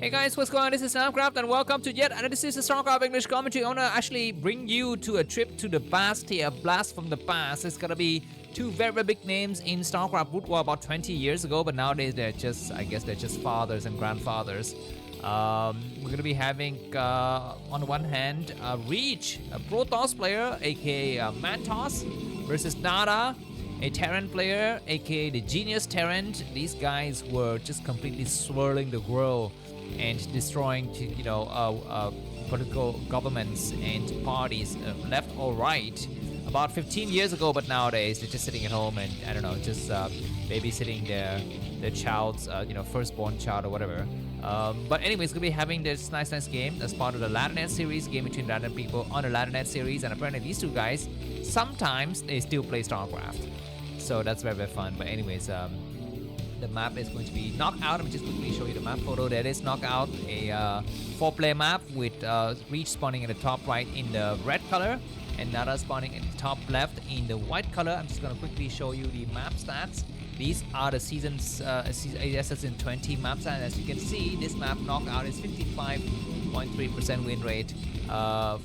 Hey guys, what's going on? This is Namkraft and welcome to yet another season of Starcraft English commentary. I want to actually bring you to a trip to the past here, a blast from the past. It's gonna be two very, very big names in Starcraft Broodwar about 20 years ago, but nowadays they're just, I guess they're just fathers and grandfathers. We're gonna be having, on the one hand, Reach, a Protoss player, aka Mantos, versus Nada, a Terran player, aka the Genius Terran. These guys were just completely swirling the world and destroying, political governments and parties, left or right, about 15 years ago. But nowadays they're just sitting at home and I don't know, just babysitting their child's, firstborn child or whatever. But anyways, gonna be having this nice game as part of the Laddernet series, game between random people on the Laddernet series, and apparently these two guys sometimes they still play Starcraft, so that's very, very fun. But anyways, the map is going to be Knockout. Let me just quickly show you the map photo. There is Knockout, a 4-player map with Reach spawning in the top right in the red color and Nada spawning in the top left in the white color. I'm just gonna quickly show you the map stats. These are the season's season 20 map stats. As you can see, this map Knockout is 55.3% win rate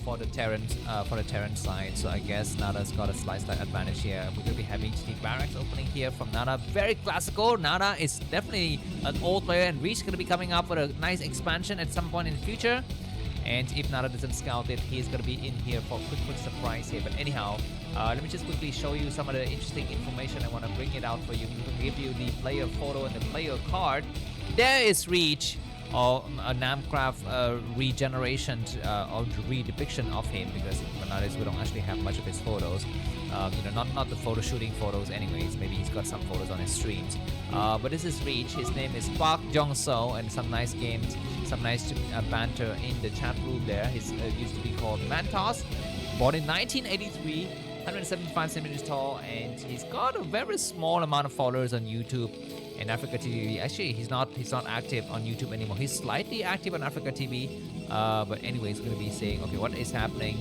for the Terran side. So I guess Nada's got a slight advantage here. We're gonna be having the barracks opening here from Nada. Very classical. Nada is definitely an old player, and Reach is gonna be coming up with a nice expansion at some point in the future. And if Nada doesn't scout it, he's gonna be in here for a quick surprise here. But anyhow, let me just quickly show you some of the interesting information. I want to bring it out for you. I'm gonna give you the player photo and the player card. There is Reach, or a Namkraft regeneration or redepiction of him, because nowadays we don't actually have much of his photos. Not the photo shooting photos anyways. Maybe he's got some photos on his streams. But this is Reach. His name is Park Jong-so, and some nice games, some nice banter in the chat room there. He's used to be called Mantos, born in 1983, 175 centimeters tall, and he's got a very small amount of followers on YouTube and Africa TV. Actually, he's not active on YouTube anymore. He's slightly active on Africa TV. But anyways, going to be saying, okay, what is happening?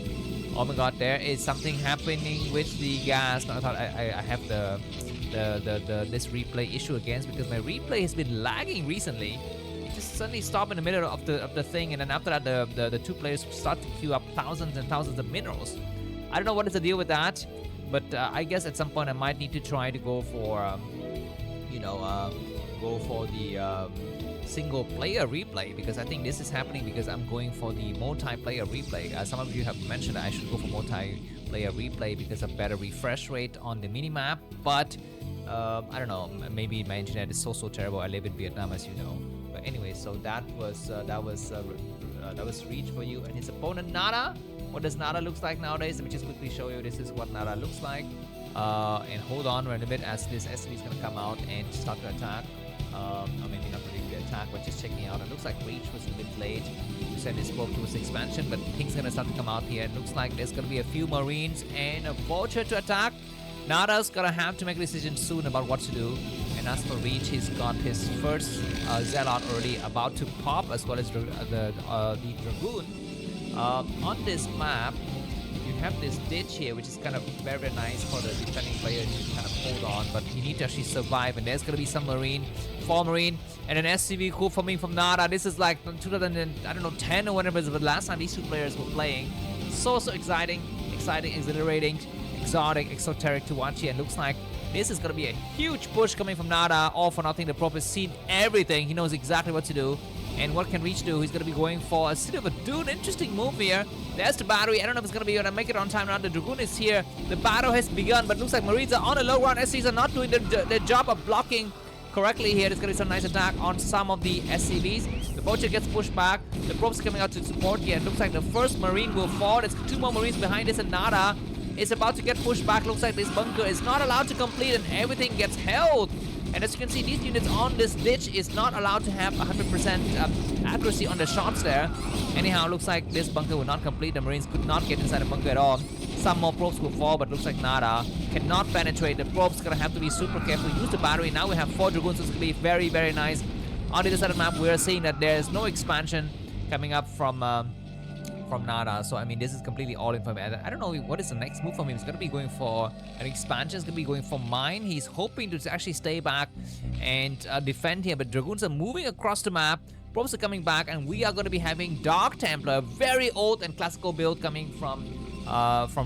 Oh my God, there is something happening with the gas. I thought I have this replay issue again, because my replay has been lagging recently. It just suddenly stopped in the middle of the thing, and then after that the two players start to queue up thousands and thousands of minerals. I don't know what is the deal with that, but I guess at some point I might need to try to go for the single player replay, because I think this is happening because I'm going for the multiplayer replay. Some of you have mentioned that I should go for multiplayer replay because of better refresh rate on the minimap, but I don't know, maybe my internet is so terrible. I live in Vietnam, as you know. But anyway, so that was Reach for you, and his opponent Nada. What does Nada looks like nowadays? Let me just quickly show you. This is what Nada looks like. And hold on for a bit as this SCV is going to come out and start to attack. Or maybe not really attack, but just checking out. It looks like Reach was a bit late to send his probe towards expansion, but things are going to start to come out here. It looks like there's going to be a few Marines and a Vulture to attack. Nada's going to have to make a decision soon about what to do. And as for Reach, he's got his first Zelle out already, about to pop, as well as the Dragoon. On this map, you have this ditch here, which is kind of very, very nice for the defending player to kind of hold on, but you need to actually survive. And there's going to be some Marine, 4 Marine, and an SCV cool coming from Nada. This is like 2010 or whatever, but the last time these two players were playing. So exciting, exhilarating, exotic, exoteric to watch here. It looks like this is going to be a huge push coming from Nada. All for nothing. The prop has seen everything. He knows exactly what to do. And what can Reach do? He's going to be going for a City of a Dude. Interesting move here. There's the battery. I don't know if it's going to be able to make it on time now. The Dragoon is here. The battle has begun, but looks like Marines are on a low ground. SCVs are not doing their job of blocking correctly here. There's going to be some nice attack on some of the SCVs. The Vulture gets pushed back. The probes coming out to support here. It looks like the first Marine will fall. There's 2 more Marines behind this, and Nada is about to get pushed back. Looks like this bunker is not allowed to complete, and everything gets held. And as you can see, these units on this ditch is not allowed to have 100% accuracy on the shots there. Anyhow, looks like this bunker will not complete. The Marines could not get inside the bunker at all. Some more probes will fall, but looks like Nada cannot penetrate. The probes gonna have to be super careful. Use the battery. Now we have 4 Dragoons, so it's gonna be very, very nice. On the other side of the map, we're seeing that there's no expansion coming up from Nada. So I mean, this is completely all in for him. I don't know what is the next move from him. He's gonna be going for an expansion. He's gonna be going for mine. He's hoping to actually stay back and defend here, but Dragoons are moving across the map Probes are coming back, and we are going to be having Dark Templar, very old and classical build coming from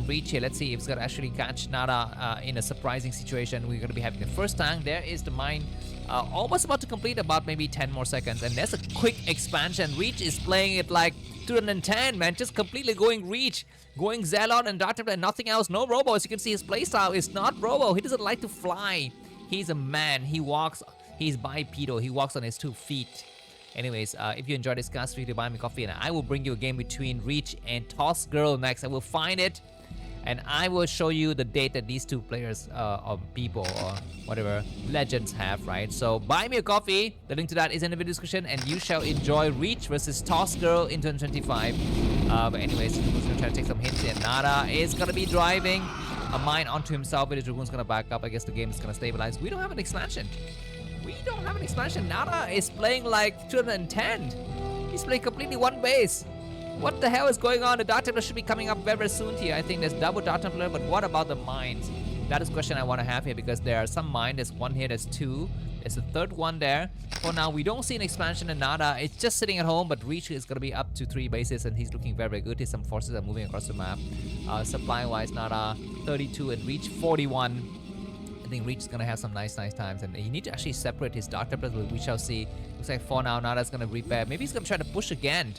Reach here. Let's see if it's going to actually catch Nada in a surprising situation. We're going to be having the first tank. There is the mine almost about to complete, about maybe 10 more seconds. And there's a quick expansion. Reach is playing it like 2010, man. Just completely going Reach, going Zelle and Dark Templar and nothing else. No Robo. As you can see, his playstyle is not Robo. He doesn't like to fly. He's a man. He walks. He's bipedal. He walks on his 2 feet. Anyways, if you enjoyed this cast, feel free to buy me coffee, and I will bring you a game between Reach and Toss Girl next. I will find it, and I will show you the date that these 2 players, or people, or whatever, legends have, right? So buy me a coffee. The link to that is in the video description, and you shall enjoy Reach versus Toss Girl in 2025. But anyways, we're gonna try to take some hints here. Nada is gonna be driving a mine onto himself, but his Dragoon's gonna back up. I guess the game is gonna stabilize. We don't have an expansion. We don't have an expansion. Nada is playing like 2010. He's playing completely one base. What the hell is going on? The Dark Templar should be coming up very, very soon here. I think there's double Dark Templar, but what about the mines? That is a question I want to have here, because there are some mines. There's 1 here, there's 2. There's a 3rd one there. For now, we don't see an expansion in Nada. It's just sitting at home, but Reach is going to be up to 3 bases, and he's looking very, very good. Some forces are moving across the map. Supply-wise, Nada 32 and Reach 41. I think Reach is gonna have some nice times, and he need to actually separate his Dark Templars, but we shall see. Looks like for now, Nada's gonna repair. Maybe he's gonna try to push again.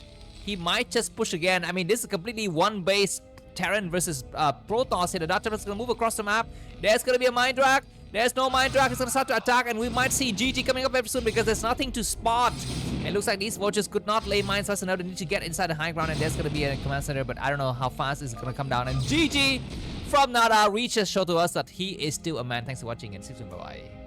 He might just push again. I mean, this is completely one base Terran versus Protoss here. The Dark Templars gonna move across the map. There's gonna be a mine drag. There's no mine drag. It's gonna start to attack, and we might see GG coming up very soon because there's nothing to spot. It looks like these vultures could not lay mines fast enough. They need to get inside the high ground, and there's gonna be a command center, but I don't know how fast it's gonna come down. And GG from Nada. Reach has shown to us that he is still a man. Thanks for watching, and see you soon. Bye bye.